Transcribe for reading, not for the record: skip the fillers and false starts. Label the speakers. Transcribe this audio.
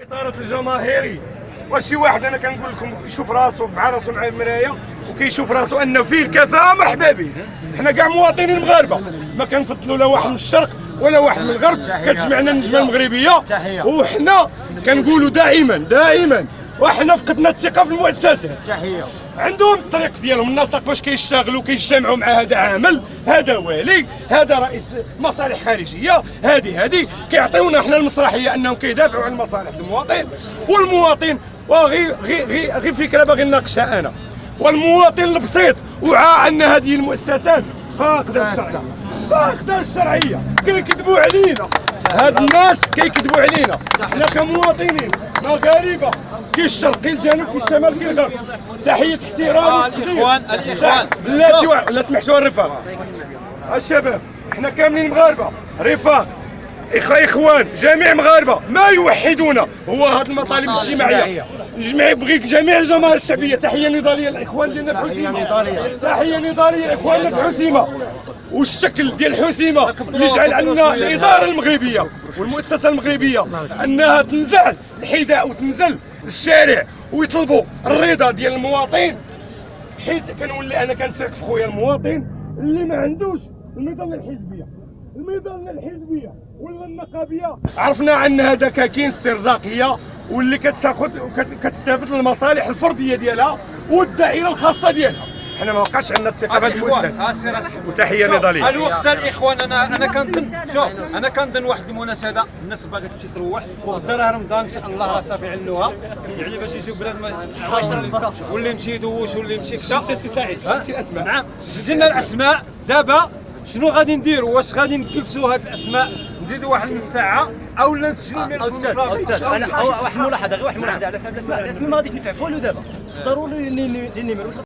Speaker 1: اطارات الجماهيري وشي واحد انا كنقول لكم يشوف راسو مع راسو مع المرايه وكيشوف راسو انه فيه الكفاءه مرحبا به. حنا كاع مواطنين مغاربه ما كنفضلوا لا واحد من الشرق ولا واحد من الغرب، كتجمعنا النجمه المغربيه. وحنا كنقولوا دائما وحنا فقدنا الثقه في المؤسسات. عندهم الطريق ديالهم النسق باش كيشتغلوا كيجتمعوا مع هذا عامل، هذا والي، هذا رئيس مصالح خارجيه، هذه كيعطيونا حنا المسرحيه انهم كيدافعوا عن مصالح المواطن. والمواطن غير فكره باغي نناقشها انا، والمواطن البسيط وعى ان هذه المؤسسات فاقده الشرعيه. كيكذبوا علينا هاد الناس، كيكذبوا علينا حنا كمواطنين مغاربه، كي الشرق كي الجنوب كي الشمال كي الغرب. تحيه احترام
Speaker 2: الاخوان
Speaker 1: بلاتي لا سمحتوا الرفاق الشباب، حنا كاملين مغاربه رفاق اخوان جميع مغاربه. ما يوحدنا هو هذه المطالب الاجتماعيه. بغيك جميع الجماهير الشعبيه. تحيه نضاليه للاخوان ديالنا في حسيمه، تحيه نضاليه لاخواننا في حسيمه. والشكل ديال حسيمه اللي جعل عندنا الاداره المغربيه والمؤسسه المغربيه انها تنزع الحذاء وتنزل الشارع ويطلبوا الرضا ديال المواطن، حيت كنولي انا كنثق في خويا المواطن اللي ما عندوش المظله الحزبيه ولا النقابيه. عرفنا انها دكاكين استرزاقيه واللي كتستافد المصالح الفرديه ديالها والدائره الخاصه ديالها. حنا ما وقعش عندنا الثقه في هذه المؤسسه. وتحيه نضاليه.
Speaker 2: الوقت الاخوان انا كنظن، شوف انا كنظن واحد المناشده الناس باغيه تمشي تروح، وغدا راه رمضان ان شاء الله راه صافي علوها، يعني باش يجيو بلاد ما يصحاوش واللي مشي يدوش واللي مشي كذا.
Speaker 1: سي سعيد شفتي الاسماء؟
Speaker 2: نعم سجلنا الاسماء. دابا شنو غادي نديروا؟ واش غادي نكلسوا هاد الاسماء نزيدوا واحد من الساعه او لا نسجلوا؟
Speaker 3: استاذ انا واحد الملاحظه على سبيل الاسماء ما غاديش ندفع فولو دابا اختاروا لي النيميرو.